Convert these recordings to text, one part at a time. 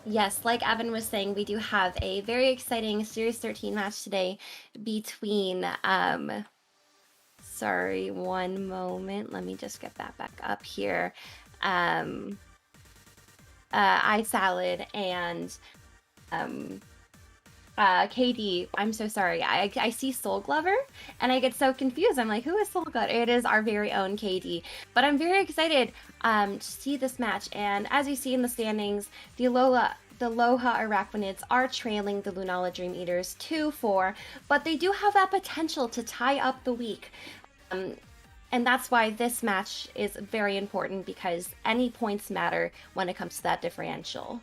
Yes, like Evan was saying, we do have a very exciting Series 13 match today between sorry, one moment. Let me just get that back up here. Um Isalad and um KD. I'm so sorry. I see Soul Glover and I get so confused. I'm like, who is Soul Glover? It is our very own KD. But I'm very excited to see this match. And as you see in the standings, the Aloha Arachnids are trailing the Lunala Dream Eaters 2-4, but they do have that potential to tie up the week. Um, and that's why this match is very important because any points matter when it comes to that differential.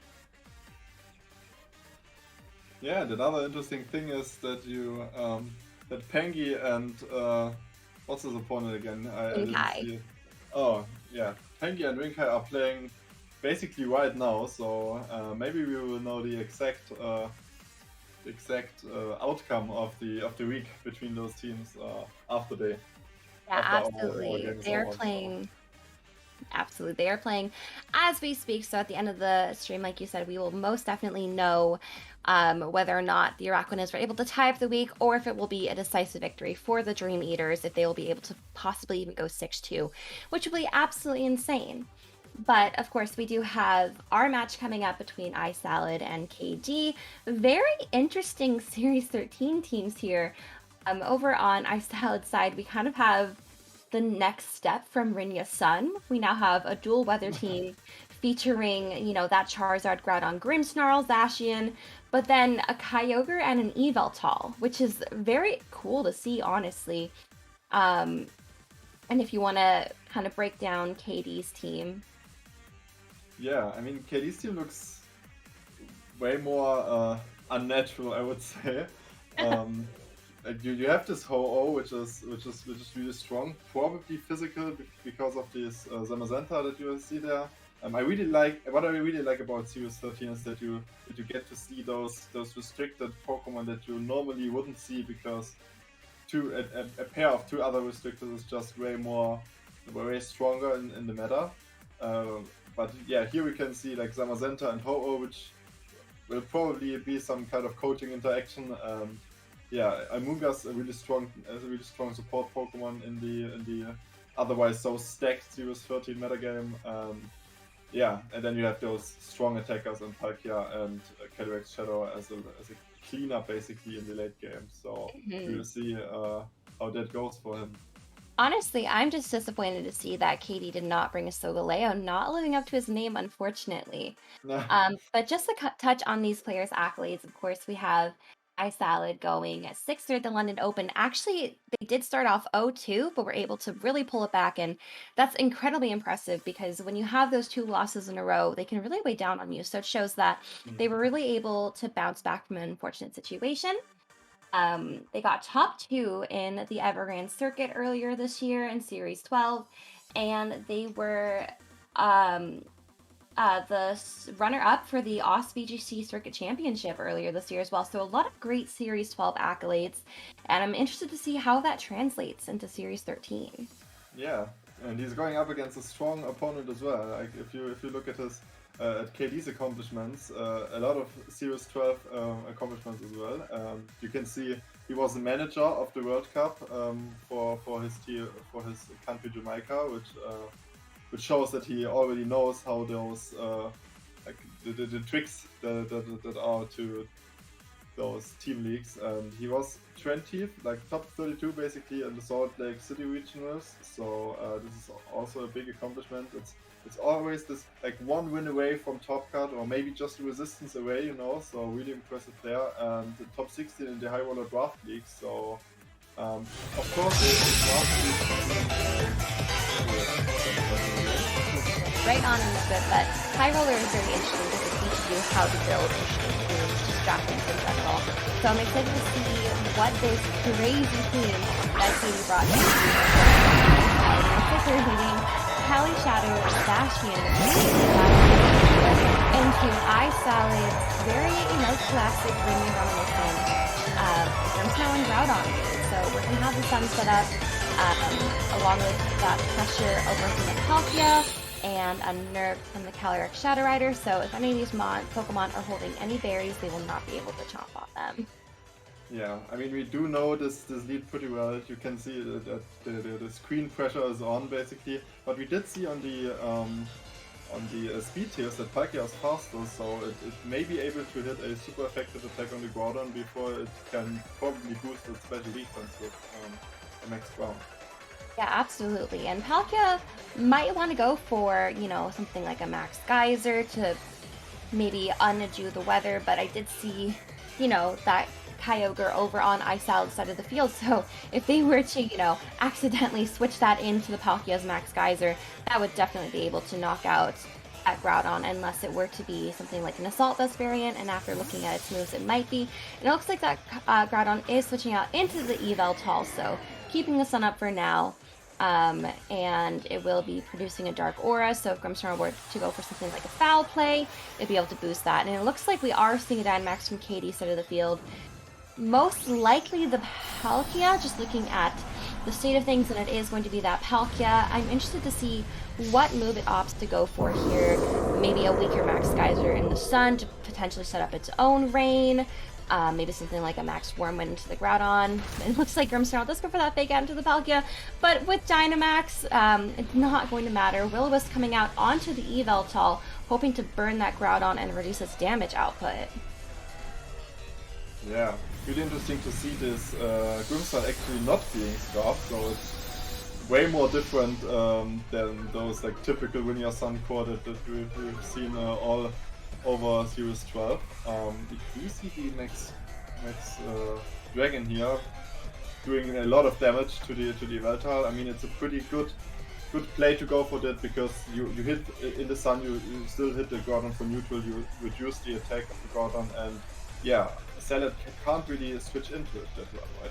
Yeah, and another interesting thing is that you that Pengi and what's his opponent again? I didn't Kai. see it. Oh yeah, Pengi and Winkai are playing basically right now, so maybe we will know the exact outcome of the week between those teams Yeah, after our absolutely. game is They are over. So. playing. Absolutely. They are playing as we speak. So at the end of the stream, like you said, we will most definitely know whether or not the Araquanids were able to tie up the week or if it will be a decisive victory for the Dream Eaters, if they will be able to possibly even go 6-2, which would be absolutely insane. But of course, we do have our match coming up between Isalad and KD. Very interesting Series 13 teams here. Over on Isalad's side, we kind of have the next step from Rinya's Sun. We now have a dual weather team featuring, that Charizard Groudon Grimmsnarl, Zacian, but then a Kyogre and an Yveltal, which is very cool to see, honestly. Um, and if you want to kind of break down KD's team. Yeah, I mean KD's team looks way more unnatural, I would say. Um, like you have this Ho-Oh, which is really strong, probably physical because of this Zamazenta that you see there. I really like what I really like about Series 13 is that you get to see those restricted Pokemon that you normally wouldn't see because a pair of two other restricted is just way stronger in the meta. Uh, but yeah, here we can see like Zamazenta and Ho-Oh, which will probably be some kind of coaching interaction. Yeah, Amoonguss a really strong support Pokemon in the otherwise so stacked Series 13 metagame. Yeah, and then you have those strong attackers in Palkia and Calyrex Shadow as a cleanup basically in the late game. So we will Mhm. see how that goes for him. Honestly, I'm just disappointed to see that Katie did not bring a Solgaleo, not living up to his name, unfortunately. But just to touch on these players' accolades, of course, we have iSalad going at 6th at the London Open. Actually, they did start off 0-2, but were able to really pull it back. And that's incredibly impressive because when you have those two losses in a row, they can really weigh down on you. So it shows that they were really able to bounce back from an unfortunate situation. They got top two in the Evergrande circuit earlier this year in Series 12, and they were um, the runner up for the OSBGC Circuit Championship earlier this year as well. So, a lot of great Series 12 accolades, and I'm interested to see how that translates into Series 13. Yeah, and he's going up against a strong opponent as well. Like if you look at his at KD's accomplishments, a lot of Series 12 accomplishments as well. You can see he was the manager of the World Cup for his country Jamaica, which shows that he already knows how those like the tricks that are to those team leagues, and he was 20th, like top 32 basically in the Salt Lake City regionals. So this is also a big accomplishment. It's always this like one win away from top cut or maybe just a resistance away, So really impressive there. And the top 16 in the high roller draft league. So of course the draft league. Right on and good, but High Roller is very interesting because it teaches you how to build interesting teams, just drafting in general. So I'm excited to see what this crazy team that Katie brought to the leading Cali Shadow, Bastion, into iSalad, very, classic Ringy reminiscent, Grimmsnarl and Groudon. So we're going to have the sun set up, along with that pressure over from the Palkia. and a nerf from the Calyrex Shadow Rider, so if any of these Pokemon are holding any berries, they will not be able to chomp on them. Yeah, I mean, we do know this lead pretty well. You can see that the screen pressure is on, basically. But we did see on the speed tiers that Palkia is faster, so it may be able to hit a super effective attack on the Groudon before it can probably boost its special defense with a max ground. Yeah, absolutely. And Palkia might want to go for, you know, something like a Max Geyser to maybe undo the weather, but I did see, you know, that Kyogre over on Isalad's side of the field, so if they were to, you know, accidentally switch that into the Palkia's Max Geyser, that would definitely be able to knock out that Groudon, unless it were to be something like an Assault Vest variant, and after looking at its moves, it might be. And it looks like that Groudon is switching out into the Yveltal, so keeping the sun up for now. And it will be producing a Dark Aura, so if Grimmsnarl were to go for something like a Foul Play, it'd be able to boost that. And it looks like we are seeing a Dynamax from Katie's side of the field. Most likely the Palkia, just looking at the state of things, and it is going to be that Palkia. I'm interested to see what move it opts to go for here. Maybe a weaker Max Geyser in the Sun to potentially set up its own rain. Maybe something like a Max Whirlwind into the Groudon. It looks like Grimmsnarl does go for that fake out into the Palkia, but with Dynamax, it's not going to matter. Will-O-Wisp coming out onto the Yveltal, hoping to burn that Groudon and reduce its damage output. Yeah, really interesting to see this Grimmsnarl actually not being scarfed, so it's way more different than those like typical Win Your Sun core that we've seen all over Series 12. We do see the Max Dragon here doing a lot of damage to the Yveltal. I mean, it's a pretty good play to go for that, because you hit in the Sun, you still hit the Groudon for neutral, you reduce the attack of the Groudon, and yeah, Isalad can't really switch into it that well, right?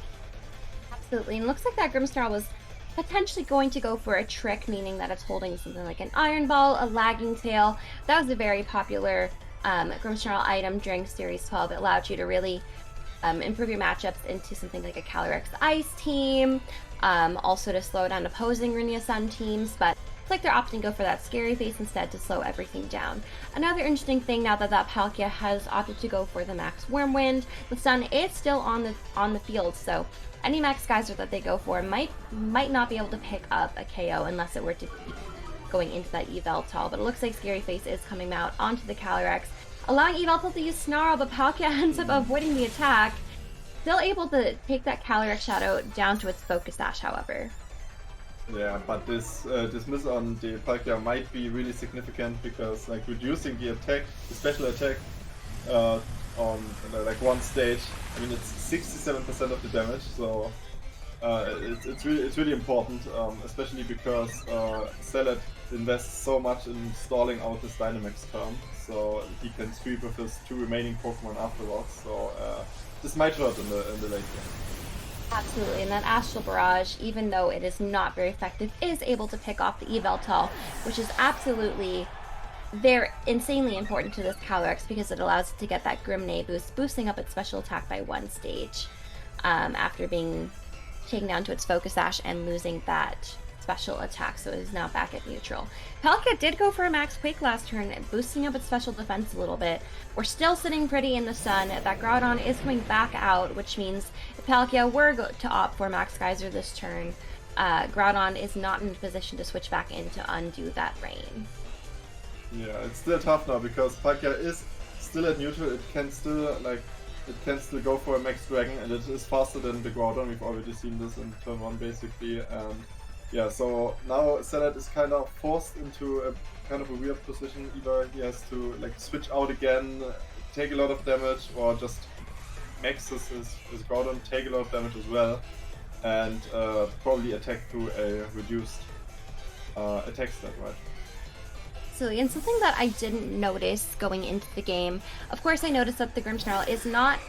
Absolutely, and it looks like that Grimmsnarl was potentially going to go for a trick, meaning that it's holding something like an Iron Ball, a Lagging Tail. That was a very popular Grimmsnarl item during Series 12. It allowed you to really improve your matchups into something like a Calyrex Ice team, also to slow down opposing Runia Sun teams, but it's like they're opting to go for that Scary Face instead to slow everything down. Another interesting thing, now that Palkia has opted to go for the Max Whirlwind, the Sun is still on the field, so any Max Geyser that they go for might not be able to pick up a KO unless it were to be going into that Yveltal, but it looks like Scary Face is coming out onto the Calyrex, allowing Yveltal to use Snarl, but Palkia ends up avoiding the attack. Still able to take that Calyrex Shadow down to its Focus Sash, however. Yeah, but this miss on the Palkia might be really significant, because like reducing the attack, the special attack on like one stage, I mean it's 67% of the damage, so it's really important, especially because Isalad invests so much in stalling out this Dynamax turn, so he can sweep with his two remaining Pokemon afterwards. So this might hurt in the late game. Absolutely, and that Astral Barrage, even though it is not very effective, is able to pick off the Yveltal, which is absolutely insanely important to this Calyrex, because it allows it to get that Grimnay boost, boosting up its special attack by one stage after being taken down to its Focus Sash and losing that special attack, so it is now back at neutral. Palkia did go for a Max Quake last turn, boosting up its special defense a little bit. We're still sitting pretty in the sun. That Groudon is coming back out, which means if Palkia were to opt for Max Geyser this turn, Groudon is not in a position to switch back in to undo that rain. Yeah, it's still tough now, because Palkia is still at neutral. It can still go for a Max Dragon, and it is faster than the Groudon. We've already seen this in turn 1 basically, and yeah, so now Isalad is kind of forced into a kind of a weird position. Either he has to like switch out again, take a lot of damage, or just max his Groudon, take a lot of damage as well, and probably attack through a reduced attack stat, right? And something that I didn't notice going into the game, of course I noticed that the Grimmsnarl is not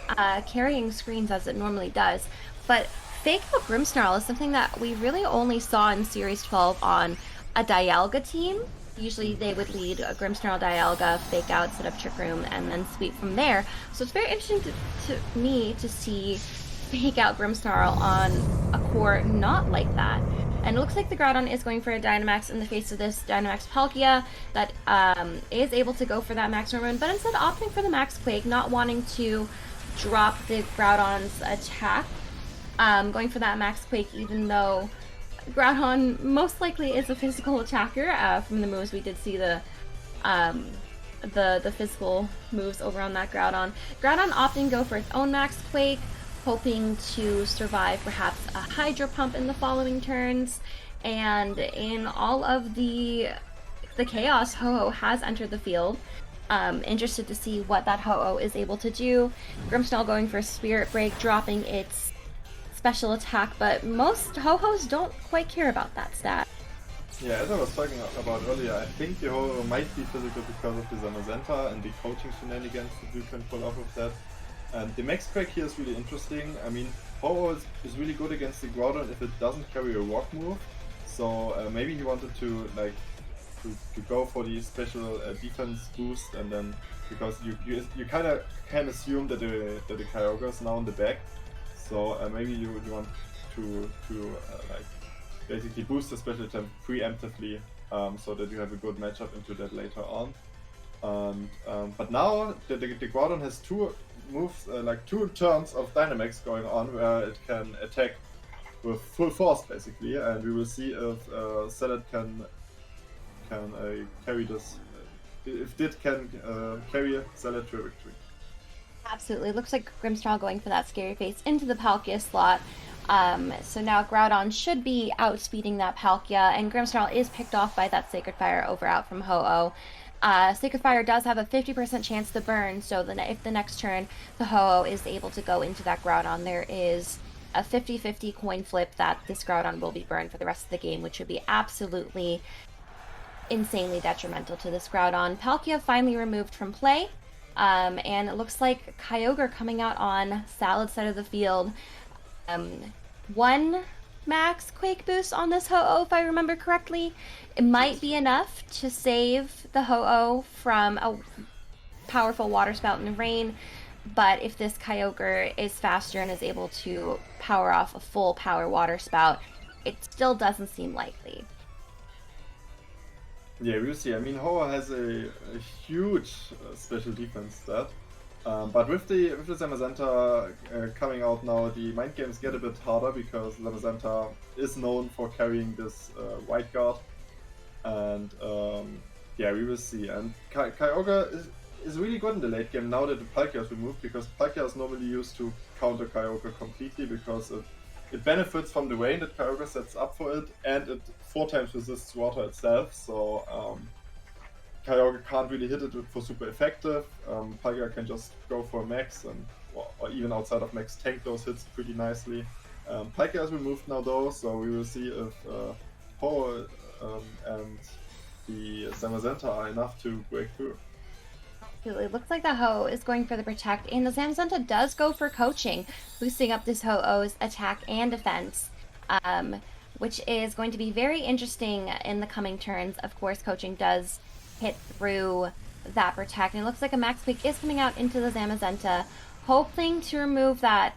carrying screens as it normally does, but Fake Out Grimmsnarl is something that we really only saw in Series 12 on a Dialga team. Usually they would lead a Grimmsnarl Dialga, fake out, set up Trick Room, and then sweep from there. So it's very interesting to me to see Fake Out Grimmsnarl on a core not like that. And it looks like the Groudon is going for a Dynamax in the face of this Dynamax Palkia that is able to go for that Max Norman, but instead opting for the Max Quake, not wanting to drop the Groudon's attack. Going for that Max Quake, even though Groudon most likely is a physical attacker. From the moves, we did see um, the physical moves over on that Groudon. Groudon opting go for its own Max Quake, hoping to survive perhaps a Hydro Pump in the following turns. And in all of the chaos, Ho-Oh has entered the field. Interested to see what that Ho-Oh is able to do. Grimmsnarl going for Spirit Break, dropping its special attack, but most Ho-Ho's don't quite care about that stat. Yeah, as I was talking about earlier, I think the Ho might be physical because of the Zamazenta and the coaching shenanigans that you can pull off of that. And the Max Quake here is really interesting. I mean, Ho is really good against the Groudon if it doesn't carry a rock move. So maybe he wanted to like to go for the special defense boost, and then because you kind of can assume that the Kyogre is now in the back. So maybe you want to like basically boost the special attack preemptively, so that you have a good matchup into that later on. And but now the Groudon has two moves, like two turns of Dynamax going on, where it can attack with full force basically, and we will see if Salad can carry this. If Dit can carry Salad to a victory. Absolutely. Looks like Grimmsnarl going for that Scary Face into the Palkia slot. So now Groudon should be outspeeding that Palkia, and Grimmsnarl is picked off by that Sacred Fire over out from Ho-Oh. Sacred Fire does have a 50% chance to burn, so then if the next turn the Ho-Oh is able to go into that Groudon, there is a 50-50 coin flip that this Groudon will be burned for the rest of the game, which would be absolutely insanely detrimental to this Groudon. Palkia finally removed from play. And it looks like Kyogre coming out on Salad side of the field. One max Quake boost on this Ho-Oh, if I remember correctly. It might be enough to save the Ho-Oh from a powerful water spout in the rain, but if this Kyogre is faster and is able to power off a full power water spout, it still doesn't seem likely. Yeah, we'll see. I mean, Ho has a huge special defense stat, but with the Zamazenta coming out now, the mind games get a bit harder because Zamazenta is known for carrying this white guard, and yeah, we will see. And Kyogre is really good in the late game now that the Palkia is removed, because Palkia is normally used to counter Kyogre completely because it benefits from the rain that Kyogre sets up for it, and it 4 times resists water itself, so Kyogre can't really hit it for super effective. Palkia can just go for max, and or even outside of max tank those hits pretty nicely. Palkia is removed now though, so we will see if Ho and the Zamazenta are enough to break through. It looks like the Ho is going for the Protect, and the Zamazenta does go for Coaching, boosting up this Ho-Oh's attack and defense, which is going to be very interesting in the coming turns. Of course, Coaching does hit through that Protect, and it looks like a Max Quake is coming out into the Zamazenta, hoping to remove that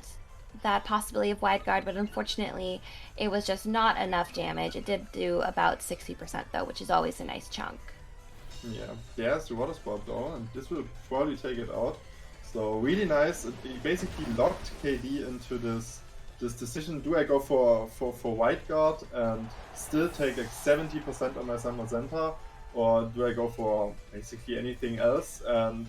possibility of Wide Guard, but unfortunately, it was just not enough damage. It did do about 60% though, which is always a nice chunk. Yeah, it's the water spot though, and this will probably take it out. So really nice. It basically locked KD into this decision. Do I go for White Guard and still take like 70% on my Zamazenta, or do I go for basically anything else? And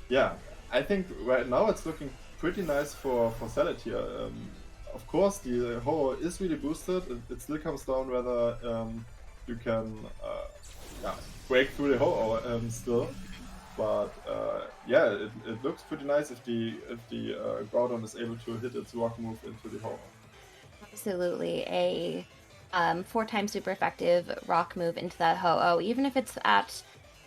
yeah, I think right now it's looking pretty nice for Salad here. Of course, the Ho is really boosted. It still comes down whether you can break through the Ho still. But yeah, it looks pretty nice if the Groudon is able to hit its rock move into the Ho. Absolutely, a 4 times super effective rock move into that Ho-Oh, even if it's at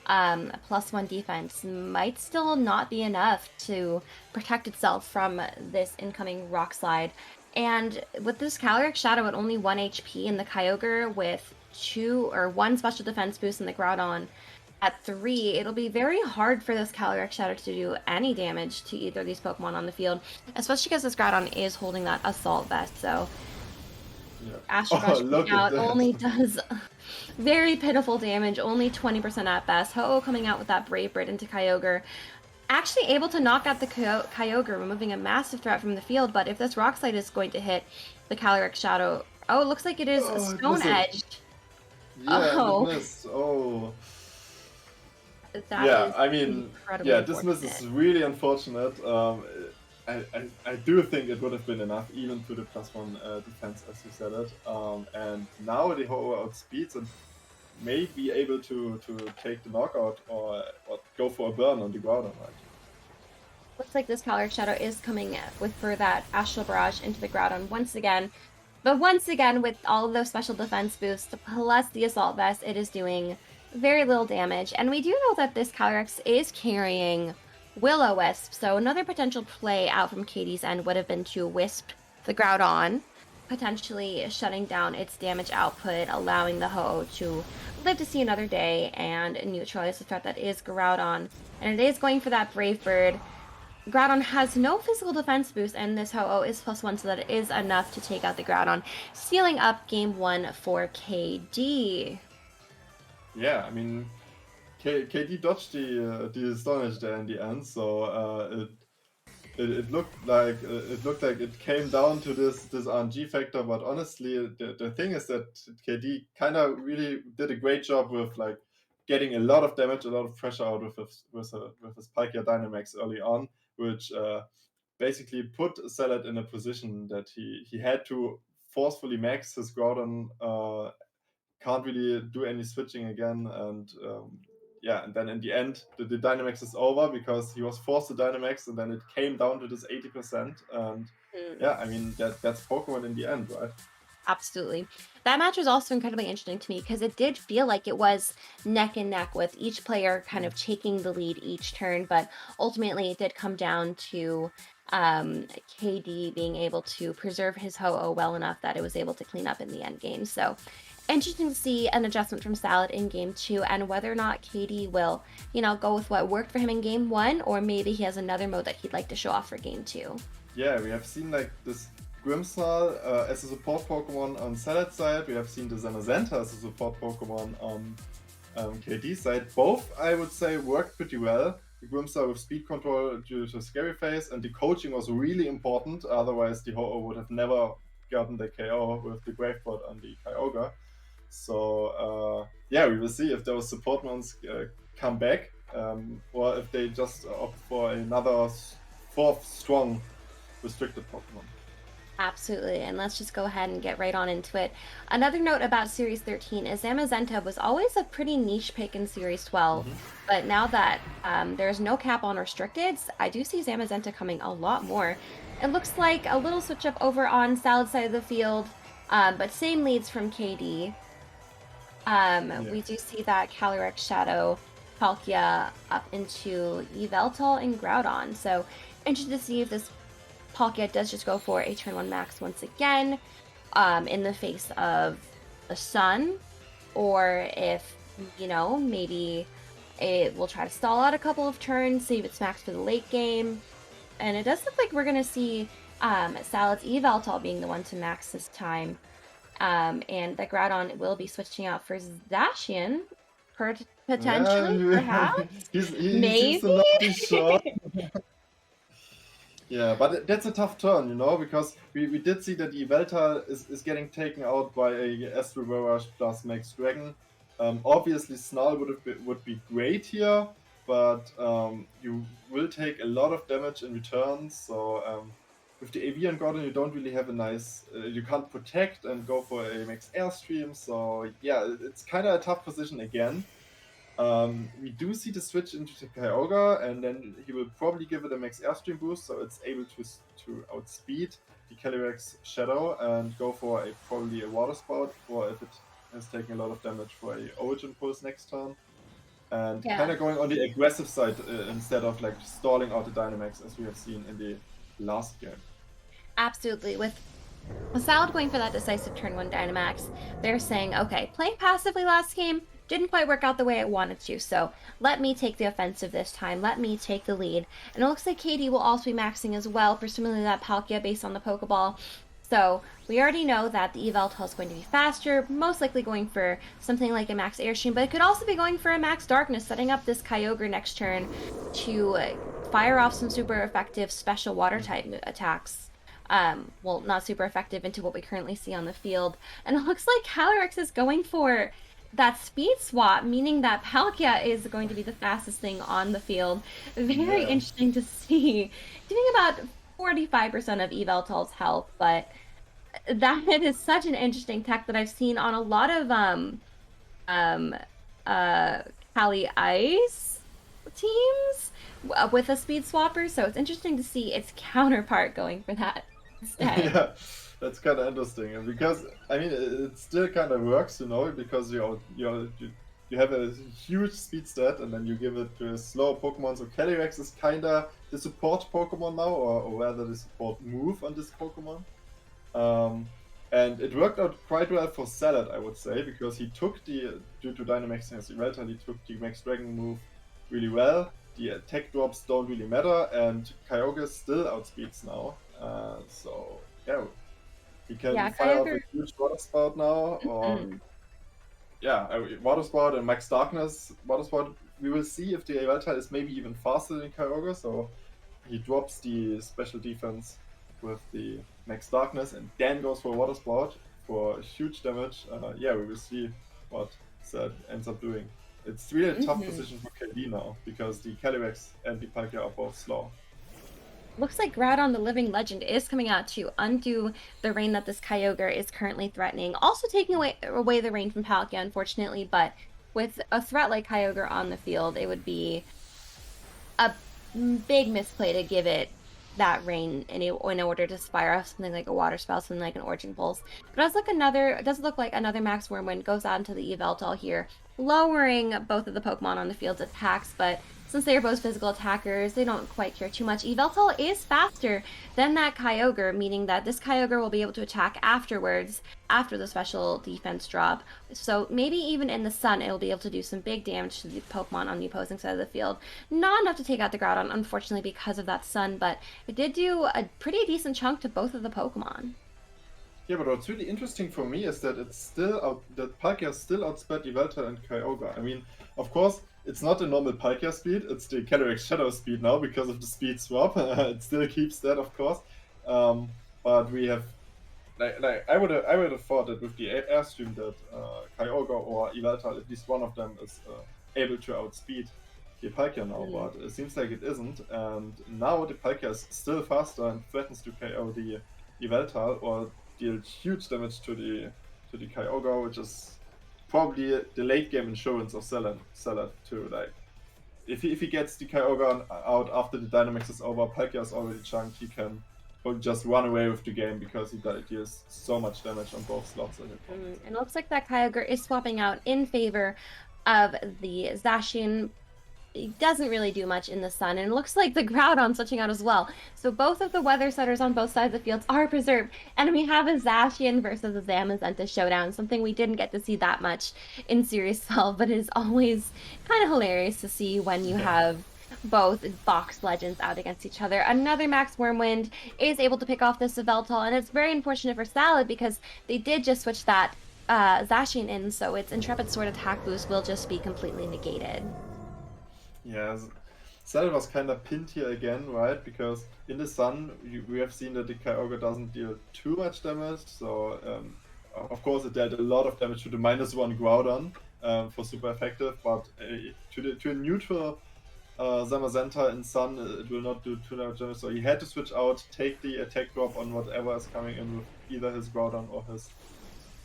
+1 defense, might still not be enough to protect itself from this incoming rock slide. And with this Calyrex Shadow at only 1 HP and the Kyogre with 1 special defense boost in the Groudon at 3, it'll be very hard for this Calyrex Shadow to do any damage to either of these Pokemon on the field, especially because this Groudon is holding that Assault Vest, so Yeah. Astral Oh, Brush look coming at out only that. does very pitiful damage, only 20% at best. Ho-Oh coming out with that Brave Bird into Kyogre. Actually able to knock out the Kyogre, removing a massive threat from the field, but if this Rock Slide is going to hit the Calyrex Shadow... Oh, it looks like it is Oh, it Stone missed it. Edged. Yeah, and it Oh, missed. Oh. that Yeah, is I mean, incredibly yeah, this miss unfortunate. is really unfortunate. I do think it would have been enough, even to the +1 defense, as you said it. And now the Ho outspeeds and may be able to take the knockout or go for a burn on the Groudon, right? Looks like this Calyrex Shadow is coming with for that Astral Barrage into the Groudon once again. But once again, with all of those special defense boosts plus the Assault Vest, it is doing very little damage. And we do know that this Calyrex is carrying Will-O-Wisp, so another potential play out from Katie's end would have been to Wisp the Groudon, potentially shutting down its damage output, allowing the Ho-Oh to live to see another day and neutralize the threat that is Groudon. And it is going for that Brave Bird. Groudon has no physical defense boost, and this Ho-Oh is +1, so that it is enough to take out the Groudon, sealing up game 1 for KD. Yeah, I mean, KD dodged the Stone Edge there in the end, so it looked like it came down to this RNG factor. But honestly, the thing is that KD kind of really did a great job with like getting a lot of damage, a lot of pressure out with his Palkia Dynamax early on, which basically put Salad in a position that he had to forcefully max his Groudon. Can't really do any switching again, and yeah, and then in the end, the Dynamax is over because he was forced to Dynamax, and then it came down to this 80%. And Hmm. yeah, I mean that's Pokemon in the end, right? Absolutely. That match was also incredibly interesting to me because it did feel like it was neck and neck with each player kind of taking the lead each turn, but ultimately it did come down to KD being able to preserve his Ho-Oh well enough that it was able to clean up in the end game. So interesting to see an adjustment from Salad in game 2 and whether or not KD will, go with what worked for him in game 1, or maybe he has another mode that he'd like to show off for game 2. Yeah, we have seen like this Grimmsnarl as a support Pokemon on Salad side. We have seen the Zamazenta as a support Pokemon on KD side. Both, I would say, worked pretty well. The Grimmsnarl with speed control due to Scary Face, and the coaching was really important. Otherwise, the Ho-Oh would have never gotten the KO with the Brave Bird on the Kyogre. So yeah, we will see if those support mons come back, or if they just opt for another fourth strong restricted Pokemon. Absolutely, and let's just go ahead and get right on into it. Another note about Series 13 is Zamazenta was always a pretty niche pick in Series 12, but now that there's no cap on restricteds, I do see Zamazenta coming a lot more. It looks like a little switch up over on Salad side of the field, but same leads from KD. We do see that Calyrex Shadow Palkia up into Yveltal and Groudon, so interested to see if this Palkia does just go for a turn 1 max once again in the face of the sun, or if, maybe it will try to stall out a couple of turns, save its max for the late game. And it does look like we're going to see Salad's Yveltal being the one to max this time. And the Groudon will be switching out for Zacian, potentially, Yeah, perhaps, he seems to maybe. not be sure. Yeah, but that's a tough turn, because we did see that the Yveltal is getting taken out by a Astral Barrage plus Max Dragon. Obviously, Snarl would be great here, but you will take a lot of damage in return. So with the Avian Gordon, you don't really have a nice. You can't protect and go for a Max Airstream. So yeah, it's kind of a tough position again. We do see the switch into the Kyogre, and then he will probably give it a max airstream boost, so it's able to outspeed the Calyrex Shadow and go for probably a Water Spout, or if it has taken a lot of damage for a Origin Pulse next turn. And kind of going on the aggressive side instead of like stalling out the Dynamax as we have seen in the last game. Absolutely. With Salad going for that decisive turn 1 Dynamax, they're saying, okay, playing passively last game didn't quite work out the way I wanted to, so let me take the offensive this time. Let me take the lead. And it looks like KD will also be maxing as well, presumably that Palkia based on the Pokeball. So we already know that the eVTOL is going to be faster, most likely going for something like a max airstream, but it could also be going for a max darkness, setting up this Kyogre next turn to fire off some super effective special water type attacks. Well, not super effective into what we currently see on the field. And it looks like Calyrex is going for that speed swap, meaning that Palkia is going to be the fastest thing on the field. Very Yeah. interesting to see. Doing about 45% of eVTOL's health, but that is such an interesting tech that I've seen on a lot of um uh Cali Ice teams with a speed swapper. So it's interesting to see its counterpart going for that instead. Yeah, that's kind of interesting, and because I mean it still kind of works, because you have a huge speed stat, and then you give it to a slower Pokemon. So Calyrex is kind of the support Pokemon now, or rather the support move on this Pokemon. Um, and it worked out quite well for Salad, I would say, because he took due to Dynamax and Welter, he took the Max Dragon move really well. The attack drops don't really matter, and Kyogre still outspeeds now. So, yeah, he can Yeah, fire off a Kyogre. huge Water Spout now, or Mm, yeah, Water Spout and Max Darkness. Water Spout, we will see if the Welter is maybe even faster than Kyogre, so he drops the special defense with the Max Darkness and then goes for Water Spout for huge damage. Yeah, we will see what Zed ends up doing. It's really a tough mhm. position for KD now because the Calyrex and the Palkia are both slow. Looks like Groudon the Living Legend is coming out to undo the rain that this Kyogre is currently threatening. Also taking away the rain from Palkia, unfortunately, but with a threat like Kyogre on the field, it would be a big misplay to give it that rain in order to fire off something like a water spell, something like an Origin Pulse. But it does look like another Max Wormwind goes out into the Yveltal here, lowering both of the Pokemon on the field's attacks, but since they are both physical attackers, they don't quite care too much. Yveltal is faster than that Kyogre, meaning that this Kyogre will be able to attack afterwards, after the special defense drop. So maybe even in the sun, it'll be able to do some big damage to the Pokemon on the opposing side of the field. Not enough to take out the Groudon, unfortunately, because of that sun, but it did do a pretty decent chunk to both of the Pokemon. Yeah, but what's really interesting for me is that that Palkia still outsped Yveltal and Kyogre. I mean, of course, it's not the normal Palkia speed; it's the Calyrex Shadow speed now because of the speed swap. It still keeps that, of course. But we have I would have thought that with the airstream that Kyogre or Yveltal, at least one of them, is able to outspeed the Palkia now, Mm. but it seems like it isn't. And now the Palkia is still faster and threatens to KO the Yveltal or deal huge damage to the Kyogre, which is probably the late game insurance of Salad too. Like if he gets the Kyogre out after the Dynamax is over, Palkia is already chunked. He can probably just run away with the game because he deals so much damage on both slots at hit points. And it looks like that Kyogre is swapping out in favor of the Zacian. It doesn't really do much in the sun, and it looks like the Groudon switching out as well. So both of the weather setters on both sides of the fields are preserved, and we have a Zacian versus a Zamazenta showdown, something we didn't get to see that much in Series 12, but it is always kind of hilarious to see when you Yeah. have both box legends out against each other. Another Max Wormwind is able to pick off this Yveltal, and it's very unfortunate for Salad because they did just switch that Zacian in, so its Intrepid Sword attack boost will just be completely negated. Yeah, Salad was kind of pinned here again, right? Because in the sun, we have seen that the Kyogre doesn't deal too much damage. So, of course, it dealt a lot of damage to the -1 Groudon for super effective, but to a neutral Zamazenta in sun, it will not do too much damage. So he had to switch out, take the attack drop on whatever is coming in with either his Groudon or his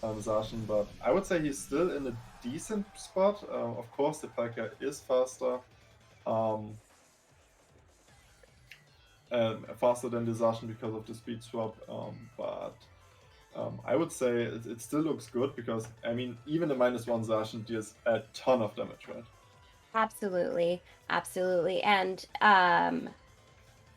Zacian. But I would say he's still in a decent spot. Of course, the Palkia is faster. Um, Faster than the Zacian because of the speed swap. But I would say it still looks good because, I mean, even the -1 Zacian deals a ton of damage, right? Absolutely, absolutely. And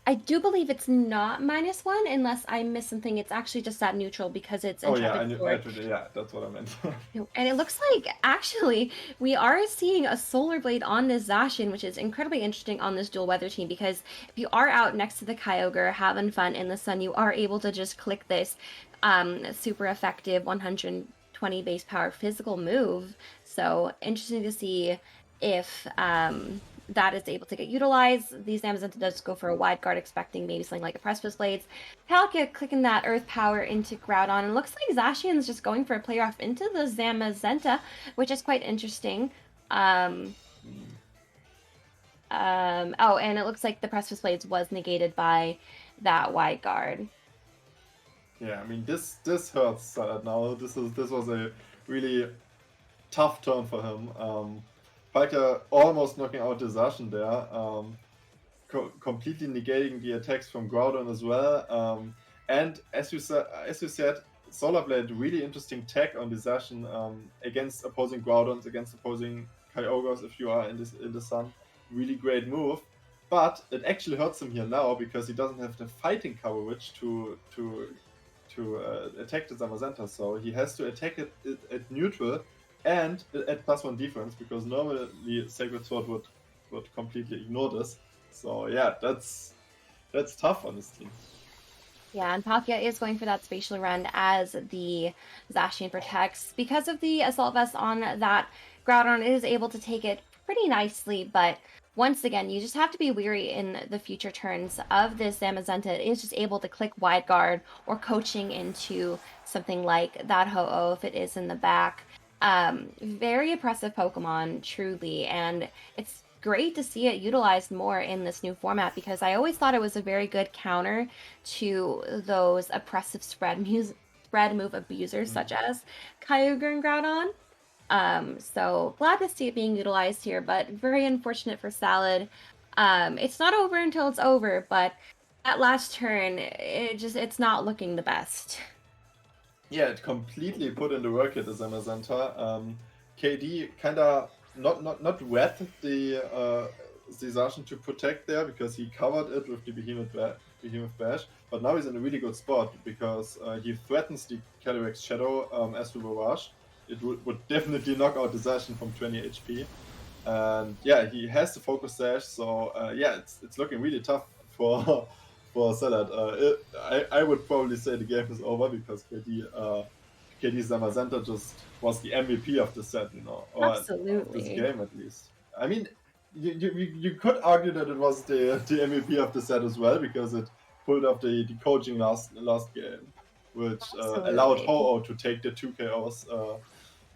I do believe it's not -1 unless I missed something. It's actually just that neutral because it's Oh yeah, Intrepid Sword. yeah, that's what I meant. And it looks like actually we are seeing a solar blade on this Zacian, which is incredibly interesting on this dual weather team because if you are out next to the Kyogre having fun in the sun, you are able to just click this super effective 120 base power physical move. So interesting to see if that is able to get utilized. These Amazons does go for a wide guard, expecting maybe something like a Precipice Blades. Palkia clicking that Earth Power into Groudon, and looks like Zacian's just going for a play off into the Zamazenta, which is quite interesting. Um, oh, and it looks like the Precipice Blades was negated by that wide guard. Yeah, I mean this hurts Salad now. This was a really tough turn for him. Falker almost knocking out the Zacian there, completely negating the attacks from Groudon as well. And as you said, Solar Blade really interesting tech on the Zacian against opposing Groudons, against opposing Kyogres if you are in the sun. Really great move. But it actually hurts him here now because he doesn't have the fighting coverage to attack the Zamazenta, so he has to attack it at neutral and at +1 defense because normally Sacred Sword would completely ignore this. So yeah, that's tough, honestly. Yeah, and Palkia is going for that spatial run as the Zacian protects. Because of the Assault Vest on that, Groudon is able to take it pretty nicely, but once again, you just have to be weary in the future turns of this Zamazenta. It is just able to click wide guard or coaching into something like that Ho-Oh if it is in the back. Very impressive Pokemon, truly, and it's great to see it utilized more in this new format because I always thought it was a very good counter to those oppressive spread move abusers Mm. such as Kyogre and Groudon. So glad to see it being utilized here, but very unfortunate for Salad. It's not over until it's over, but that last turn, it's not looking the best. Yeah, it completely put in the work at the Zamazenta. KD kind of not wet the Zacian to protect there because he covered it with the Behemoth Bash, but now he's in a really good spot because he threatens the Calyrex Shadow as to Barrage. It would definitely knock out the Zacian from 20 HP. And yeah, he has the focus sash, so yeah, it's looking really tough for for Salad. I would probably say the game is over because KD Zamazenta just was the MVP of the set, you know, or of this Absolutely. game at least. I mean, you could argue that it was the MVP of the set as well because it pulled off the coaching last game, which allowed Absolutely. Ho-Oh to take the 2 KOs.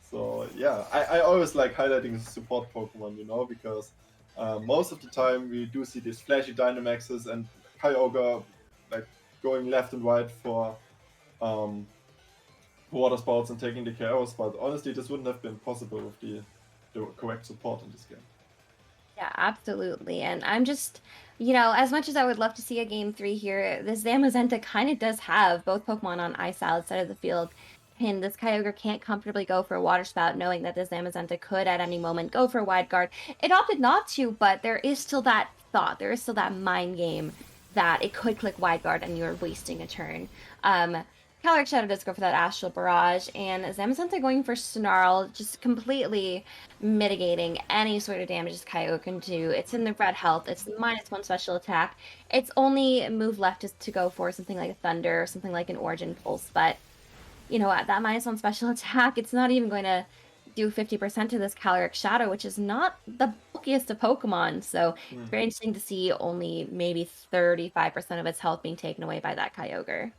So yeah, I always like highlighting support Pokemon, you know, because most of the time we do see these flashy Dynamaxes and Kyogre like going left and right um, for water spouts and taking the KOs, but honestly this wouldn't have been possible with the correct support in this game. Yeah, absolutely. And I'm just, as much as I would love to see a game 3 here, this Zamazenta kind of does have both Pokemon on Isalad side of the field. And this Kyogre can't comfortably go for a Water Spout, knowing that this Zamazenta could at any moment go for a Wide Guard. It opted not to, but there is still that thought, there is still that mind game that it could click Wide Guard and you're wasting a turn. Calyrex Shadow does go for that Astral Barrage, and Zamazenta going for Snarl, just completely mitigating any sort of damage this Kyogre can do. It's in the red health. It's -1 special attack. Its only move left is to go for something like a Thunder or something like an Origin Pulse. But, at that -1 special attack, it's not even going to do 50% to this Calyrex Shadow, which is not the bulkiest of Pokemon. So it's very interesting to see only maybe 35% of its health being taken away by that Kyogre.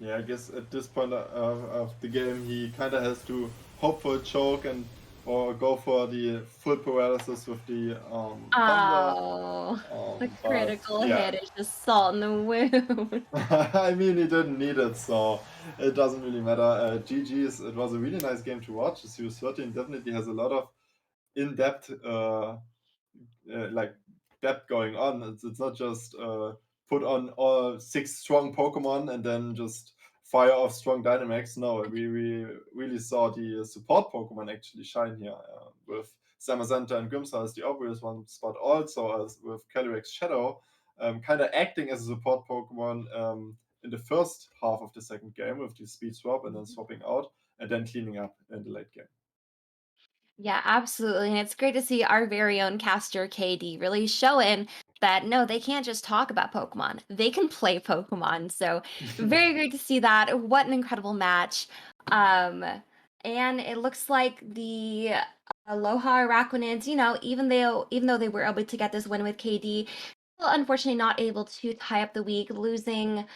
Yeah, I guess at this point of the game, he kind of has to hope for a choke and or go for the full paralysis with the thunder. Oh, the But critical yeah, hit is just salt in the wound. I mean, he didn't need it, so it doesn't really matter. GG's, it was a really nice game to watch. Series 13 definitely has a lot of in-depth like depth going on. It's not just put on all 6 strong Pokemon and then just fire off strong Dynamax. No, we really saw the support Pokemon actually shine here with Zamazenta and Grimsar as the obvious ones, but also as with Calyrex Shadow. kind of acting as a support Pokemon in the first half of the second game with the speed swap and then swapping out and then cleaning up in the late game. Yeah, absolutely. And it's great to see our very own caster KD really showing that no, they can't just talk about Pokemon. They can play Pokemon. So very great to see that. What an incredible match. Um and it looks like the Aloha Araquanids, even though they were able to get this win with KD, still unfortunately not able to tie up the week, losing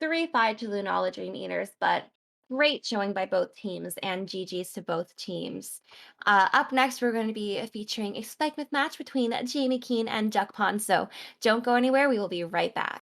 3-5 to the Knowledge Dream Eaters, but great showing by both teams and GG's to both teams. Up next, we're going to be featuring a Spike Myth match between Jamie Keen and Duck Pond. So don't go anywhere. We will be right back.